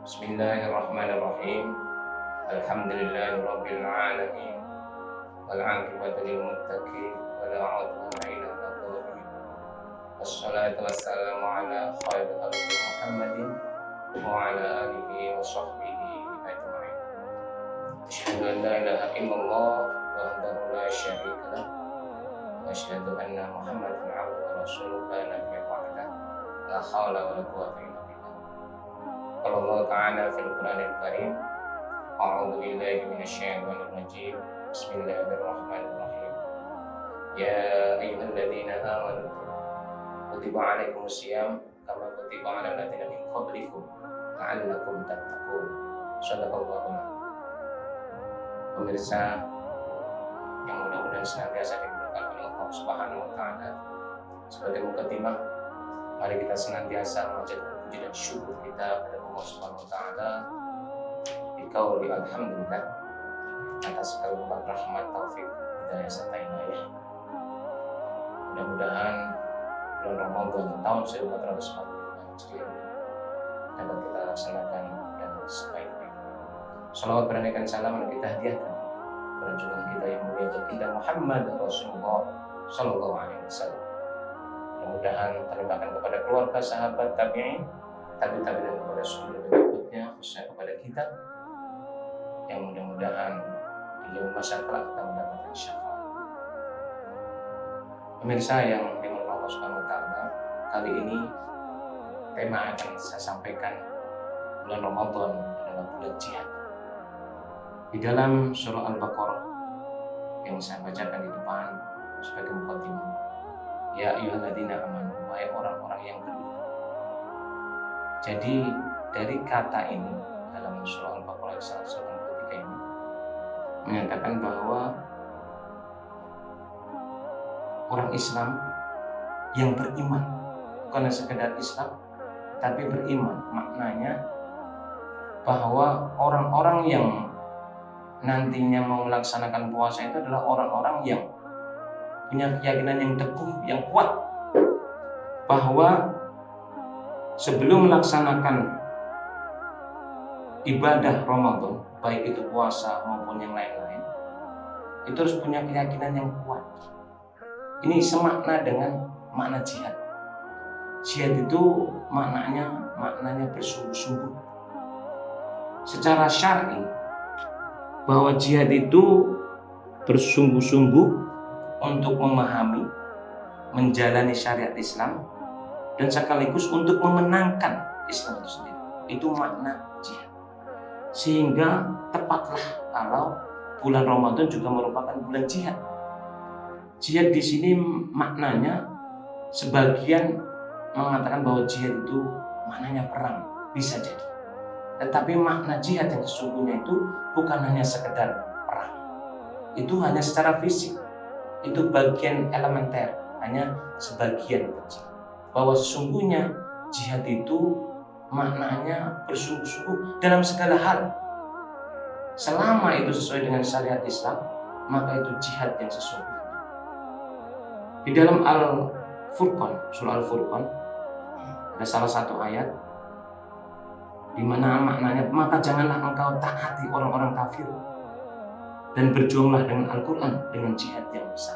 Bismillahirrahmanirrahim. Alhamdulillahirabbil alamin. Wal 'aqibatu lil muttaqin wa la 'udwana illa 'alal zalimin. Wassalatu wassalamu ala khairil khalqi Muhammadin wa ala alihi wa sahbihi ajma'in. Asyhadu an la ilaha illallah wahdahu la syarika lah wa asyhadu anna Muhammadan 'abduhu wa rasuluhu la nabiyya ba'dah. La haula wa la quwwata illa billah. Qala Allah ta'ala fil Qur'anil Karim. A'udzu billahi minasyaitonir rajim. Bismillahirrahmanirrahim. Ya ayyuhalladzina amanu kutiba 'alaikumusiyam kama kutiba 'alal ladzina min qablikum la'allakum tattaqun. Shadaqallahu. Pemirsa yang mudah-mudahan senantiasa diberkahi oleh Allah Subhanahu wa taala. Sebagai mukadimah, mari kita senantiasa mengucapkan puji dan syukur kita kepada Allah Subhanahu wa taala biqauli alhamdulillah atas segala limpah rahmat, taufik, hidayah serta inayah. Mudah-mudahan bulan Ramadan tahun 1445 Hijriah dapat kita laksanakan dengan sebaik-baiknya. Salawat beraneka salam kita hadiahkan kepada junjungan kita yang mulia baginda Muhammad Rasulullah Sallallahu Alaihi Wasallam. Mudah-mudahan terlimpahkan kepada keluarga, sahabat, tabi'in, tabi'in dan kepada seluruh berikutnya, khususnya kepada kita, yang mudah-mudahan di yaumul mahsyar kelak kita mendapatkan syafaat. Pemirsa yang dimuliakan Allah Subhanahu wa taala, kali ini tema yang akan saya sampaikan bulan Ramadan adalah bulan jihad. Di dalam surah Al-Baqarah yang saya bacakan di depan sebagai mukadimah, ya ayyuhalladzina amanu, wahai orang-orang yang beriman. Jadi dari kata ini dalam surah Al-Baqarah 193 ini menyatakan bahwa orang Islam yang beriman, bukan sekedar Islam tapi beriman, maknanya bahwa orang-orang yang nantinya mau melaksanakan puasa itu adalah orang-orang yang punya keyakinan yang teguh, yang kuat, bahwa sebelum melaksanakan ibadah Ramadan, baik itu puasa maupun yang lain-lain, itu harus punya keyakinan yang kuat. Ini semakna dengan makna jihad. Jihad itu maknanya bersungguh-sungguh. Secara syar'i, bahwa jihad itu bersungguh-sungguh untuk memahami, menjalani syariat Islam, dan sekaligus untuk memenangkan Islam itu sendiri. Itu makna jihad. Sehingga tepatlah kalau bulan Ramadan juga merupakan bulan jihad. Jihad di sini maknanya, sebagian mengatakan bahwa jihad itu maknanya perang, bisa jadi. Tetapi makna jihad yang sesungguhnya itu bukan hanya sekedar perang. Itu hanya secara fisik. Itu bagian elementer, hanya sebagian kecil. Bahwa sesungguhnya jihad itu maknanya bersungguh-sungguh dalam segala hal. Selama itu sesuai dengan syariat Islam, maka itu jihad yang sesungguhnya. Di dalam Al-Furqan, surah Al-Furqan, ada salah satu ayat di mana maknanya, maka janganlah engkau taati orang-orang kafir dan berjuanglah dengan Al-Quran dengan jihad yang besar.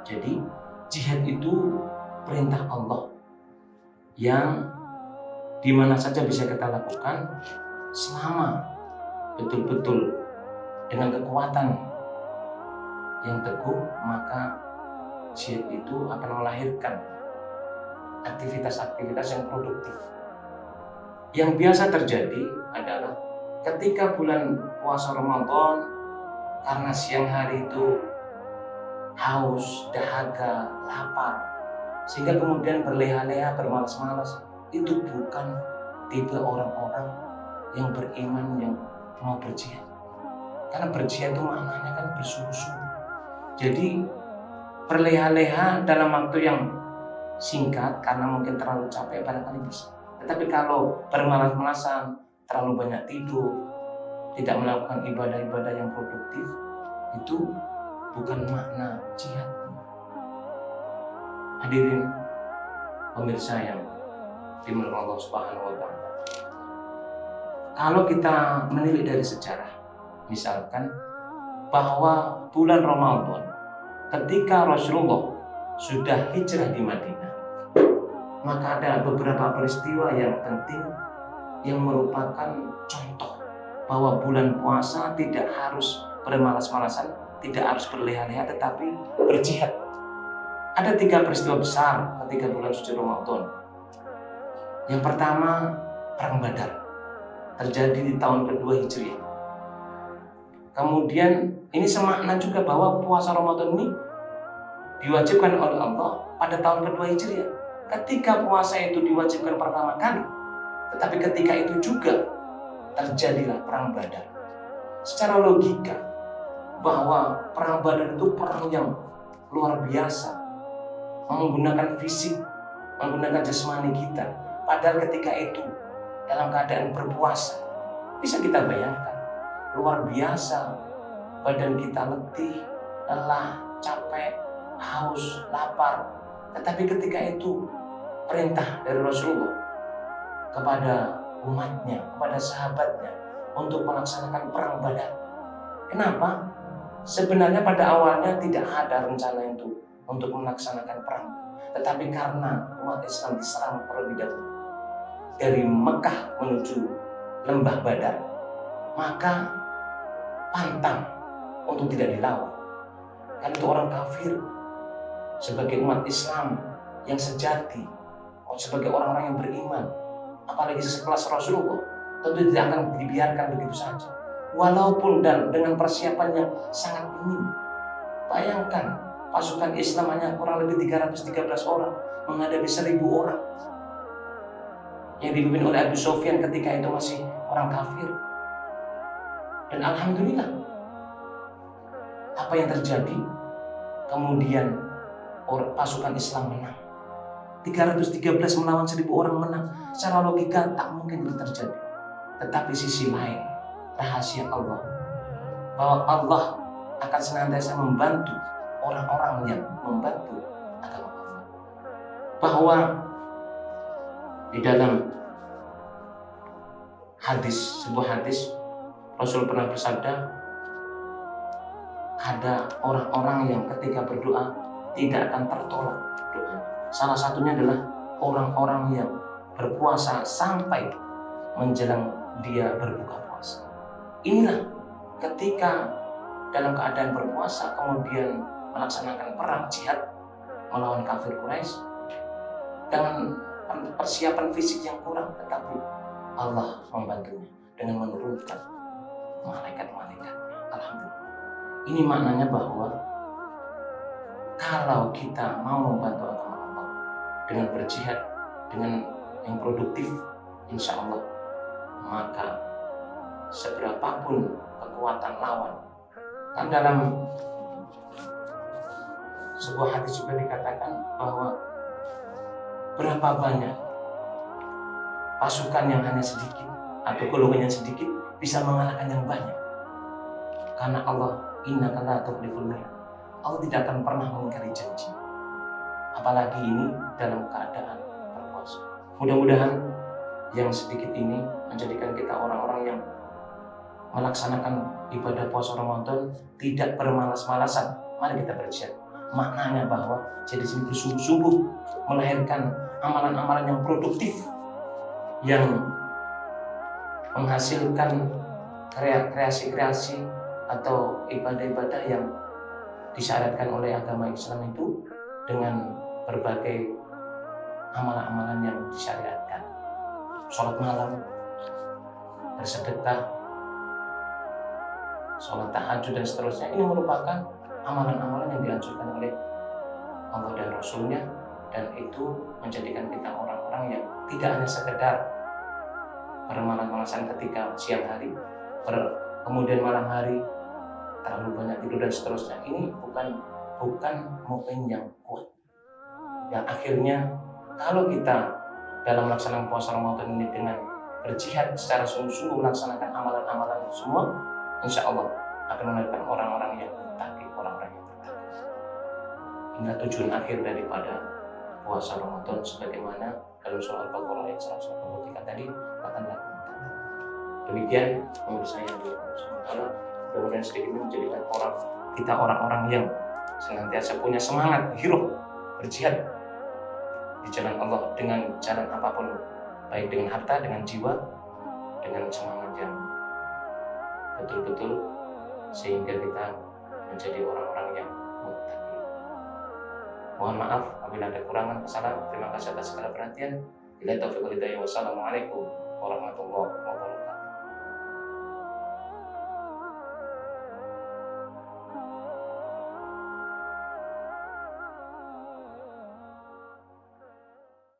Jadi jihad itu perintah Allah yang dimana saja bisa kita lakukan selama betul-betul dengan kekuatan yang teguh, maka jihad itu akan melahirkan aktivitas-aktivitas yang produktif. Yang biasa terjadi adalah ketika bulan puasa Ramadan, karena siang hari itu haus, dahaga, lapar, sehingga kemudian berleha-leha, bermalas-malas. Itu bukan tipe orang-orang yang beriman yang mau berjihad. Karena berjihad itu maknanya kan bersungguh-sungguh. Jadi berleha-leha dalam waktu yang singkat karena mungkin terlalu capek barangkali bisa. Tetapi kalau bermalas-malasan, terlalu banyak tidur, tidak melakukan ibadah-ibadah yang produktif, itu bukan makna jihad. Hadirin pemirsa yang dimuliakan Allah Subhanahu wa taala. Kalau kita menilik dari sejarah, misalkan bahwa bulan Ramadan ketika Rasulullah sudah hijrah di Madinah, maka ada beberapa peristiwa yang penting yang merupakan contoh bahwa bulan puasa tidak harus bermalas-malasan, tidak harus berleha-leha, tetapi berjihad. Ada 3 peristiwa besar ketika bulan suci Ramadan. Yang pertama, Perang Badar terjadi di tahun kedua Hijriah. Kemudian ini semakna juga bahwa puasa Ramadan ini diwajibkan oleh Allah pada tahun kedua Hijriah. Ketika puasa itu diwajibkan pertama kali, tetapi ketika itu juga terjadilah Perang Badar. Secara logika, bahwa Perang Badar itu perang yang luar biasa, menggunakan fisik, menggunakan jasmani kita. Padahal ketika itu dalam keadaan berpuasa, bisa kita bayangkan, luar biasa, badan kita letih, lelah, capek, haus, lapar. Tetapi ketika itu perintah dari Rasulullah kepada umatnya, kepada sahabatnya untuk melaksanakan Perang Badar. Kenapa? Sebenarnya pada awalnya tidak ada rencana itu untuk melaksanakan perang. Tetapi karena umat Islam diserang terlebih dahulu dari Mekah menuju lembah Badar, maka pantang untuk tidak dilawan. Karena itu orang kafir, sebagai umat Islam yang sejati, sebagai orang-orang yang beriman, apalagi sekelas Rasulullah, tentu tidak akan dibiarkan begitu saja. Walaupun dan dengan persiapan yang sangat minim. Bayangkan, pasukan Islam hanya kurang lebih 313 orang menghadapi 1000 orang yang dipimpin oleh Abu Sufyan ketika itu masih orang kafir. Dan alhamdulillah, apa yang terjadi? Kemudian pasukan Islam menang. 313 melawan 1000 orang menang. Secara logika tak mungkin itu terjadi. Tetapi sisi lain, rahasia Allah, bahwa Allah akan senantiasa membantu orang-orang yang membantu agama Allah. Bahwa di dalam sebuah hadis, Rasul pernah bersabda, ada orang-orang yang ketika berdoa tidak akan tertolak doa. Salah satunya adalah orang-orang yang berpuasa sampai menjelang dia berbuka puasa. Inilah ketika dalam keadaan berpuasa kemudian melaksanakan perang jihad melawan kafir Quraisy dengan persiapan fisik yang kurang, tetapi Allah membantunya dengan menurunkan malaikat-malaikatnya. Alhamdulillah. Ini maknanya bahwa kalau kita mau membantu agama Allah dengan berjihad, dengan yang produktif, insya Allah, maka seberapapun kekuatan lawan. Kan dalam sebuah hadis juga dikatakan bahwa berapa banyak pasukan yang hanya sedikit atau golongan yang sedikit bisa mengalahkan yang banyak. Karena Allah, innaka la tukhliful mi'ad. Allah tidak akan pernah mengingkari janji. Apalagi ini dalam keadaan berpuasa. Mudah-mudahan yang sedikit ini menjadikan kita orang-orang yang melaksanakan ibadah puasa Ramadan tidak bermalas-malasan. Mari kita berjihad. Maknanya bahwa jadi sini bersungguh-sungguh melahirkan amalan-amalan yang produktif, yang menghasilkan kreasi-kreasi atau ibadah-ibadah yang disyaratkan oleh agama Islam itu dengan berbagai amalan-amalan yang disyariatkan. Sholat malam, bersedekah, sholat tahajud dan seterusnya. Ini merupakan amalan-amalan yang dianjurkan oleh Allah dan Rasulnya, dan itu menjadikan kita orang-orang yang tidak hanya sekedar bermalas-malasan ketika siang hari, kemudian malam hari terlalu banyak tidur dan seterusnya. Ini bukan mukmin yang kuat. Yang akhirnya kalau kita dalam melaksanakan puasa Ramadan ini dengan berjihad secara sungguh-sungguh melaksanakan amalan-amalan semua, insya Allah akan melahirkan orang-orang yang mutakin, orang-orang yang bertakwa. Inilah tujuan akhir daripada puasa Ramadan sebagaimana dalam surah Al-Baqarah ayat 123 tadi, akan lakukan. Demikian menurut saya Allah mudah-mudahan sedikit menjadikan orang-orang yang senantiasa punya semangat giroh berjihad di jalan Allah dengan jalan apapun, baik dengan harta, dengan jiwa, dengan semangat yang betul-betul, sehingga kita menjadi orang-orang yang muttaqin. Mohon maaf apabila ada kurangan, kesalahan. Terima kasih atas segala perhatian. Bila taufiq wal hidayah. Wassalamualaikum warahmatullahi wabarakatuh.